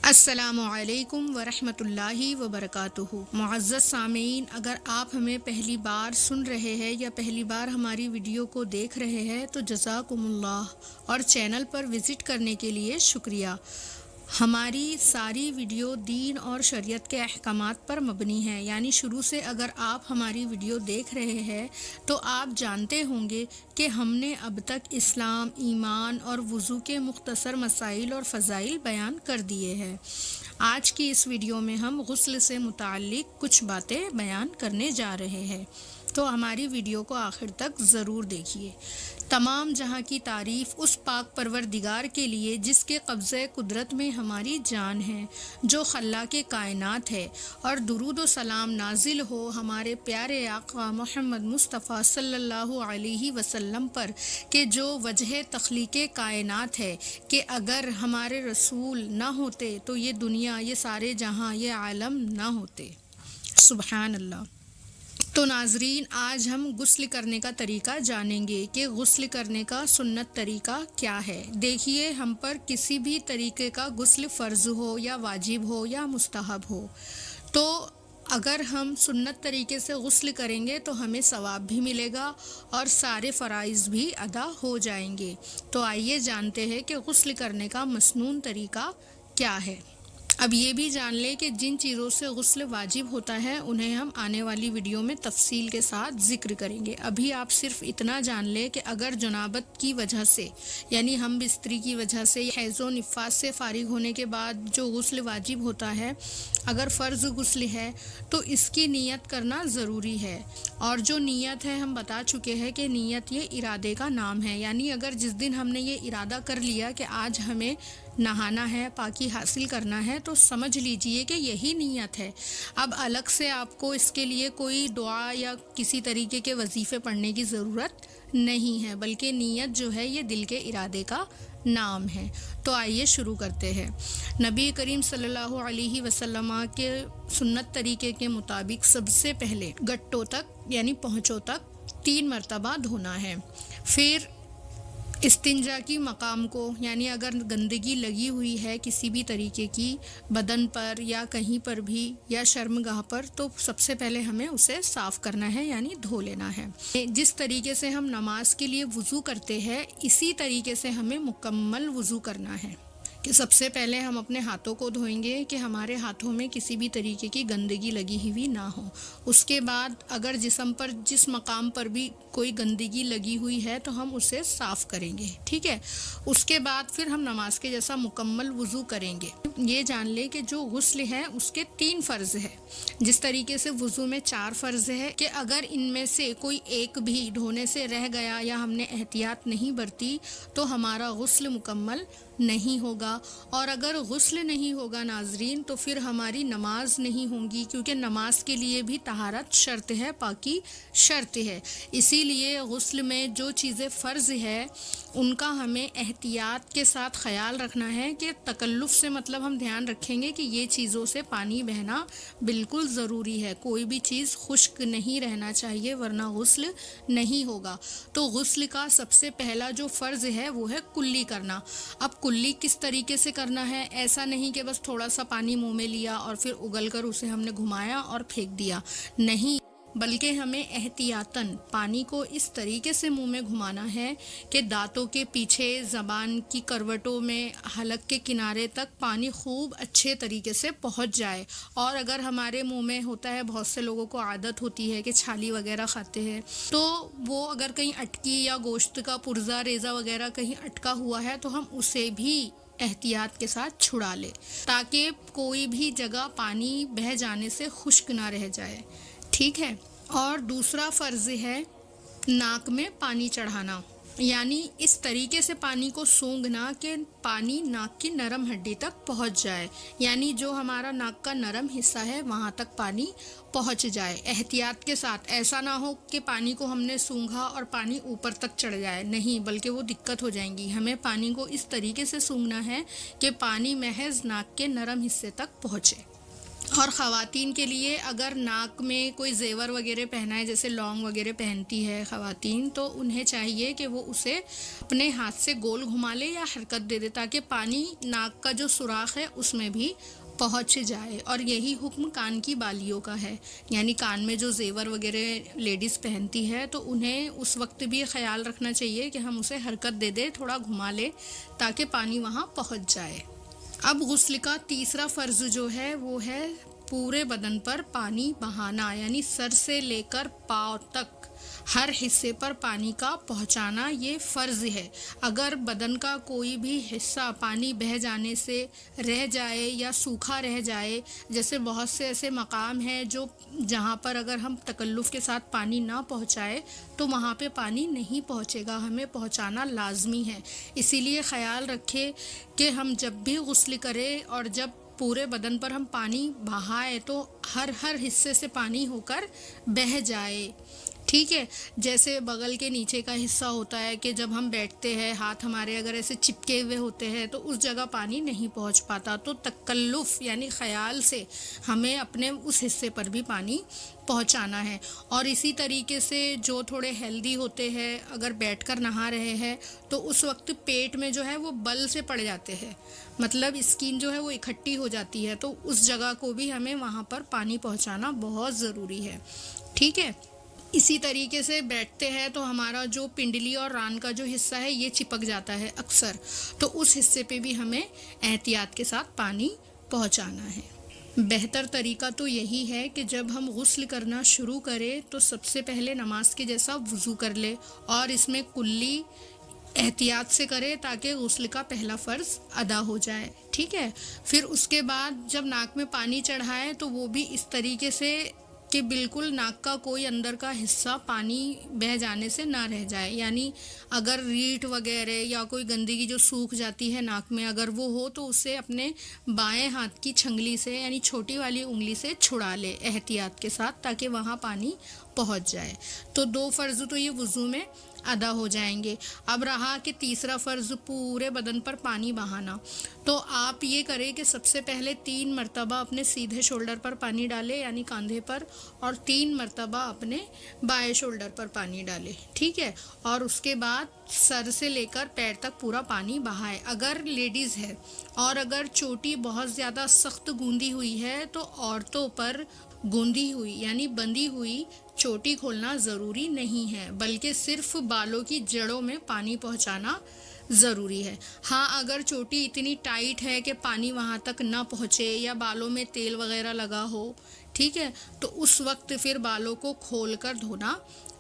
السلام علیکم ورحمۃ اللہ وبرکاتہ۔ معزز سامعین، اگر آپ ہمیں پہلی بار سن رہے ہیں یا پہلی بار ہماری ویڈیو کو دیکھ رہے ہیں تو جزاکم اللہ، اور چینل پر وزٹ کرنے کے لیے شکریہ۔ ہماری ساری ویڈیو دین اور شریعت کے احکامات پر مبنی ہے، یعنی شروع سے اگر آپ ہماری ویڈیو دیکھ رہے ہیں تو آپ جانتے ہوں گے کہ ہم نے اب تک اسلام، ایمان اور وضو کے مختصر مسائل اور فضائل بیان کر دیے ہیں۔ آج کی اس ویڈیو میں ہم غسل سے متعلق کچھ باتیں بیان کرنے جا رہے ہیں، تو ہماری ویڈیو کو آخر تک ضرور دیکھیے۔ تمام جہاں کی تعریف اس پاک پروردگار کے لیے جس کے قبضۂ قدرت میں ہماری جان ہے، جو خلاق کائنات ہے، اور درود و سلام نازل ہو ہمارے پیارے آقا محمد مصطفیٰ صلی اللہ علیہ وسلم پر، کہ جو وجہ تخلیق کائنات ہے، کہ اگر ہمارے رسول نہ ہوتے تو یہ دنیا، یہ سارے جہاں، یہ عالم نہ ہوتے۔ سبحان اللہ۔ تو ناظرین، آج ہم غسل کرنے کا طریقہ جانیں گے کہ غسل کرنے کا سنت طریقہ کیا ہے۔ دیکھیے، ہم پر کسی بھی طریقے کا غسل فرض ہو یا واجب ہو یا مستحب ہو، تو اگر ہم سنت طریقے سے غسل کریں گے تو ہمیں ثواب بھی ملے گا اور سارے فرائض بھی ادا ہو جائیں گے۔ تو آئیے جانتے ہیں کہ غسل کرنے کا مسنون طریقہ کیا ہے۔ اب یہ بھی جان لیں کہ جن چیزوں سے غسل واجب ہوتا ہے انہیں ہم آنے والی ویڈیو میں تفصیل کے ساتھ ذکر کریں گے۔ ابھی آپ صرف اتنا جان لیں کہ اگر جنابت کی وجہ سے، یعنی ہم بستری کی وجہ سے، حیض و نفاس سے فارغ ہونے کے بعد جو غسل واجب ہوتا ہے، اگر فرض غسل ہے تو اس کی نیت کرنا ضروری ہے۔ اور جو نیت ہے، ہم بتا چکے ہیں کہ نیت یہ ارادے کا نام ہے، یعنی اگر جس دن ہم نے یہ ارادہ کر لیا کہ آج ہمیں نہانا ہے، پاکی حاصل کرنا ہے، تو سمجھ لیجئے کہ یہی نیت ہے۔ اب الگ سے آپ کو اس کے لیے کوئی دعا یا کسی طریقے کے وظیفے پڑھنے کی ضرورت نہیں ہے، بلکہ نیت جو ہے یہ دل کے ارادے کا نام ہے۔ تو آئیے شروع کرتے ہیں۔ نبی کریم صلی اللہ علیہ وسلم کے سنت طریقے کے مطابق سب سے پہلے گٹوں تک، یعنی پہنچوں تک 3 مرتبہ دھونا ہے۔ پھر استنجا کی مقام کو، یعنی اگر گندگی لگی ہوئی ہے کسی بھی طریقے کی بدن پر یا کہیں پر بھی یا شرمگاہ پر، تو سب سے پہلے ہمیں اسے صاف کرنا ہے، یعنی دھو لینا ہے۔ جس طریقے سے ہم نماز کے لیے وضو کرتے ہیں، اسی طریقے سے ہمیں مکمل وضو کرنا ہے، کہ سب سے پہلے ہم اپنے ہاتھوں کو دھوئیں گے کہ ہمارے ہاتھوں میں کسی بھی طریقے کی گندگی لگی ہوئی نہ ہو۔ اس کے بعد اگر جسم پر جس مقام پر بھی کوئی گندگی لگی ہوئی ہے تو ہم اسے صاف کریں گے، ٹھیک ہے۔ اس کے بعد پھر ہم نماز کے جیسا مکمل وضو کریں گے۔ یہ جان لیں کہ جو غسل ہے اس کے 3 فرض ہے، جس طریقے سے وضو میں 4 فرض ہے، کہ اگر ان میں سے کوئی ایک بھی دھونے سے رہ گیا یا ہم نے احتیاط نہیں برتی تو ہمارا غسل مکمل نہیں ہوگا، اور اگر غسل نہیں ہوگا ناظرین تو پھر ہماری نماز نہیں ہوگی، کیونکہ نماز کے لیے بھی طہارت شرط ہے، پاکی شرط ہے۔ اسی لیے غسل میں جو چیزیں فرض ہے ان کا ہمیں احتیاط کے ساتھ خیال رکھنا ہے، کہ تکلف سے مطلب ہم دھیان رکھیں گے کہ یہ چیزوں سے پانی بہنا بالکل ضروری ہے، کوئی بھی چیز خشک نہیں رہنا چاہیے ورنہ غسل نہیں ہوگا۔ تو غسل کا سب سے پہلا جو فرض ہے وہ ہے کلی کرنا۔ اب کلی کس طریقے سے کرنا ہے؟ ایسا نہیں کہ بس تھوڑا سا پانی منہ میں لیا اور پھر اگل کر اسے ہم نے گھمایا اور پھینک دیا، نہیں، بلکہ ہمیں احتیاطاً پانی کو اس طریقے سے منہ میں گھمانا ہے کہ دانتوں کے پیچھے، زبان کی کروٹوں میں، حلق کے کنارے تک پانی خوب اچھے طریقے سے پہنچ جائے۔ اور اگر ہمارے منہ میں ہوتا ہے، بہت سے لوگوں کو عادت ہوتی ہے کہ چھالی وغیرہ کھاتے ہیں، تو وہ اگر کہیں اٹکی یا گوشت کا پرزہ ریزہ وغیرہ کہیں اٹکا ہوا ہے تو ہم اسے بھی احتیاط کے ساتھ چھڑا لے، تاکہ کوئی بھی جگہ پانی بہہ جانے سے خشک نہ رہ جائے، ٹھیک ہے۔ اور دوسرا فرض ہے ناک میں پانی چڑھانا، یعنی اس طریقے سے پانی کو سونگھنا کہ پانی ناک کی نرم ہڈی تک پہنچ جائے، یعنی جو ہمارا ناک کا نرم حصہ ہے وہاں تک پانی پہنچ جائے۔ احتیاط کے ساتھ، ایسا نہ ہو کہ پانی کو ہم نے سونگھا اور پانی اوپر تک چڑھ جائے، نہیں، بلکہ وہ دقت ہو جائیں گی۔ ہمیں پانی کو اس طریقے سے سونگھنا ہے کہ پانی محض ناک کے نرم حصے تک پہنچے۔ اور خواتین کے لیے اگر ناک میں کوئی زیور وغیرہ پہنا ہے، جیسے لونگ وغیرہ پہنتی ہے خواتین، تو انہیں چاہیے کہ وہ اسے اپنے ہاتھ سے گول گھما لے یا حرکت دے دے، تاکہ پانی ناک کا جو سوراخ ہے اس میں بھی پہنچ جائے۔ اور یہی حکم کان کی بالیوں کا ہے، یعنی کان میں جو زیور وغیرہ لیڈیز پہنتی ہے تو انہیں اس وقت بھی خیال رکھنا چاہیے کہ ہم اسے حرکت دے دیں، تھوڑا گھما لے تاکہ پانی وہاں پہنچ جائے۔ اب غسل کا تیسرا فرض جو ہے وہ ہے پورے بدن پر پانی بہانا، یعنی سر سے لے کر پاؤں تک ہر حصے پر پانی کا پہنچانا، یہ فرض ہے۔ اگر بدن کا کوئی بھی حصہ پانی بہہ جانے سے رہ جائے یا سوکھا رہ جائے، جیسے بہت سے ایسے مقام ہیں جہاں پر اگر ہم تکلف کے ساتھ پانی نہ پہنچائے تو وہاں پہ پانی نہیں پہنچے گا، ہمیں پہنچانا لازمی ہے۔ اسی لیے خیال رکھے کہ ہم جب بھی غسل کریں اور جب پورے بدن پر ہم پانی بہائے تو ہر حصے سے پانی ہو کر بہہ جائے، ٹھیک ہے۔ جیسے بغل کے نیچے کا حصہ ہوتا ہے کہ جب ہم بیٹھتے ہیں ہاتھ ہمارے اگر ایسے چپکے ہوئے ہوتے ہیں تو اس جگہ پانی نہیں پہنچ پاتا، تو تکلف یعنی خیال سے ہمیں اپنے اس حصے پر بھی پانی پہنچانا ہے۔ اور اسی طریقے سے جو تھوڑے ہیلدی ہوتے ہیں، اگر بیٹھ کر نہا رہے ہیں تو اس وقت پیٹ میں جو ہے وہ بل سے پڑ جاتے ہیں، مطلب اسکن جو ہے وہ اکٹھی ہو جاتی ہے، تو اس جگہ کو بھی ہمیں وہاں پر پانی پہنچانا بہت ضروری ہے، ٹھیک ہے۔ اسی طریقے سے بیٹھتے ہیں تو ہمارا جو پنڈلی اور ران کا جو حصہ ہے یہ چپک جاتا ہے اکثر، تو اس حصے پہ بھی ہمیں احتیاط کے ساتھ پانی پہنچانا ہے۔ بہتر طریقہ تو یہی ہے کہ جب ہم غسل کرنا شروع کریں تو سب سے پہلے نماز کے جیسا وضو کر لے، اور اس میں کلی احتیاط سے کرے تاکہ غسل کا پہلا فرض ادا ہو جائے، ٹھیک ہے۔ پھر اس کے بعد جب ناک میں پانی چڑھائے تو وہ بھی اس طریقے سے کہ بالکل ناک کا کوئی اندر کا حصہ پانی بہہ جانے سے نہ رہ جائے، یعنی اگر ریٹ وغیرہ یا کوئی گندگی جو سوکھ جاتی ہے ناک میں اگر وہ ہو تو اسے اپنے بائیں ہاتھ کی چھنگلی سے یعنی چھوٹی والی انگلی سے چھڑا لے احتیاط کے ساتھ، تاکہ وہاں پانی پہنچ جائے۔ تو 2 فرض تو یہ وضو میں ادا ہو جائیں گے۔ اب رہا کہ تیسرا فرض پورے بدن پر پانی بہانا، تو آپ یہ کریں کہ سب سے پہلے 3 مرتبہ اپنے سیدھے شولڈر پر پانی ڈالے یعنی کاندھے پر، اور 3 مرتبہ اپنے بائیں شولڈر پر پانی ڈالے، ٹھیک ہے۔ اور اس کے بعد سر سے لے کر پیر تک پورا پانی بہائے اگر لیڈیز ہے، اور اگر چوٹی بہت زیادہ سخت گوندی ہوئی ہے تو عورتوں پر گوندی ہوئی یعنی بندھی ہوئی چوٹی کھولنا ضروری نہیں ہے، بلکہ صرف بالوں کی جڑوں میں پانی پہنچانا ضروری ہے۔ ہاں اگر چوٹی اتنی ٹائٹ ہے کہ پانی وہاں تک نہ پہنچے یا بالوں میں تیل وغیرہ لگا ہو، ٹھیک ہے، تو اس وقت پھر بالوں کو کھول کر دھونا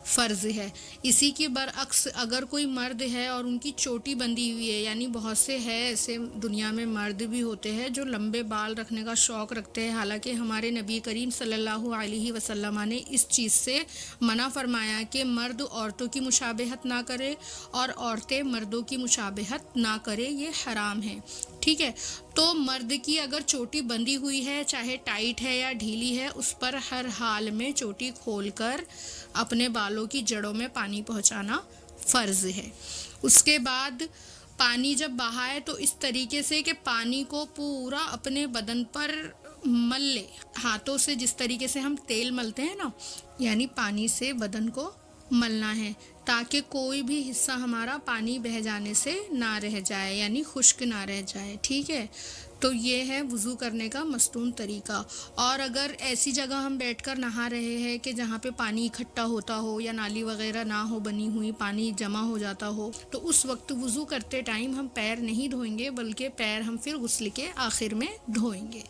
فرض ہے۔ اسی کے برعکس اگر کوئی مرد ہے اور ان کی چوٹی بندھی ہوئی ہے، یعنی بہت سے ہے ایسے دنیا میں مرد بھی ہوتے ہیں جو لمبے بال رکھنے کا شوق رکھتے ہیں، حالانکہ ہمارے نبی کریم صلی اللہ علیہ وسلم نے اس چیز سے منع فرمایا کہ مرد عورتوں کی مشابہت نہ کرے اور عورتیں مردوں کی مشابہت نہ کرے، یہ حرام ہے، ٹھیک ہے۔ تو مرد کی اگر چوٹی بندھی ہوئی ہے، چاہے ٹائٹ ہے یا ڈھیلی ہے، اس پر ہر حال میں چوٹی کھول کر اپنے بالوں کی جڑوں میں پانی پہنچانا فرض ہے۔ اس کے بعد پانی جب بہائے تو اس طریقے سے کہ پانی کو پورا اپنے بدن پر مل لے، ہاتھوں سے جس طریقے سے ہم تیل ملتے ہیں نا، یعنی پانی سے بدن کو ملنا ہے تاکہ کوئی بھی حصہ ہمارا پانی بہہ جانے سے نہ رہ جائے، یعنی خشک نہ رہ جائے، ٹھیک ہے۔ تو یہ ہے وضو کرنے کا مستون طریقہ۔ اور اگر ایسی جگہ ہم بیٹھ کر نہا رہے ہیں کہ جہاں پہ پانی اکٹھا ہوتا ہو یا نالی وغیرہ نہ ہو بنی ہوئی، پانی جمع ہو جاتا ہو، تو اس وقت وضو کرتے ٹائم ہم پیر نہیں دھوئیں گے، بلکہ پیر ہم پھر غسل کے آخر میں دھوئیں گے،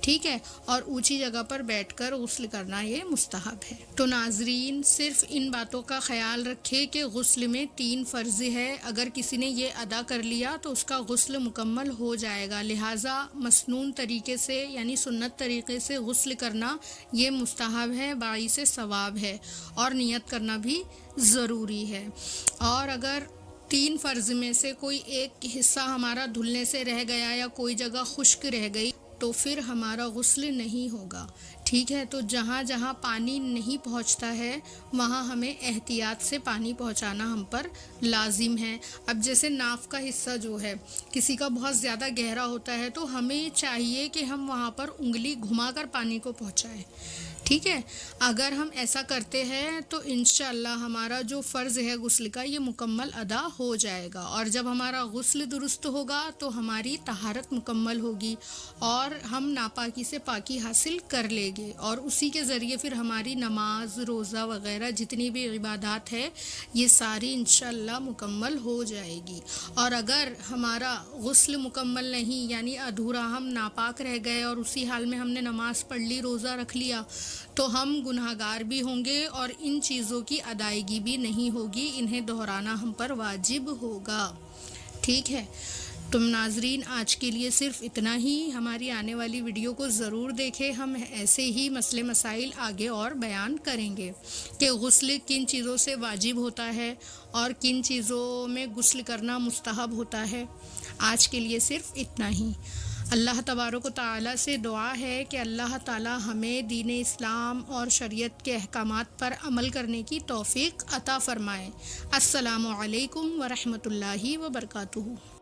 ٹھیک ہے۔ اور اونچی جگہ پر بیٹھ کر غسل کرنا یہ مستحب ہے۔ تو ناظرین صرف ان باتوں کا خیال رکھے کہ غسل میں 3 فرض ہے، اگر کسی نے یہ ادا کر لیا تو اس کا غسل مکمل ہو جائے گا، لہٰذا مسنون طریقے سے یعنی سنت طریقے سے غسل کرنا یہ مستحب ہے، باعث ثواب ہے، اور نیت کرنا بھی ضروری ہے۔ اور اگر 3 فرض میں سے کوئی ایک حصہ ہمارا دھلنے سے رہ گیا یا کوئی جگہ خشک رہ گئی تو پھر ہمارا غسل نہیں ہوگا، ٹھیک ہے۔ تو جہاں جہاں پانی نہیں پہنچتا ہے وہاں ہمیں احتیاط سے پانی پہنچانا ہم پر لازم ہے۔ اب جیسے ناف کا حصہ جو ہے کسی کا بہت زیادہ گہرا ہوتا ہے تو ہمیں چاہیے کہ ہم وہاں پر انگلی گھما کر پانی کو پہنچائیں، ٹھیک ہے۔ اگر ہم ایسا کرتے ہیں تو انشاءاللہ ہمارا جو فرض ہے غسل کا یہ مکمل ادا ہو جائے گا، اور جب ہمارا غسل درست ہوگا تو ہماری طہارت مکمل ہوگی اور ہم ناپاکی سے پاکی حاصل کر لیں گے، اور اسی کے ذریعے پھر ہماری نماز، روزہ وغیرہ جتنی بھی عبادات ہے یہ ساری انشاءاللہ مکمل ہو جائے گی۔ اور اگر ہمارا غسل مکمل نہیں، یعنی ادھورا، ہم ناپاک رہ گئے اور اسی حال میں ہم نے نماز پڑھ لی، روزہ رکھ لیا، تو ہم گناہ گار بھی ہوں گے اور ان چیزوں کی ادائیگی بھی نہیں ہوگی، انہیں دہرانا ہم پر واجب ہوگا، ٹھیک ہے۔ تم ناظرین آج کے لیے صرف اتنا ہی، ہماری آنے والی ویڈیو کو ضرور دیکھیں، ہم ایسے ہی مسئلے مسائل آگے اور بیان کریں گے کہ غسل کن چیزوں سے واجب ہوتا ہے اور کن چیزوں میں غسل کرنا مستحب ہوتا ہے۔ آج کے لیے صرف اتنا ہی۔ اللہ تبارک و تعالیٰ سے دعا ہے کہ اللہ تعالیٰ ہمیں دین اسلام اور شریعت کے احکامات پر عمل کرنے کی توفیق عطا فرمائے۔ السلام علیکم ورحمۃ اللہ وبرکاتہ۔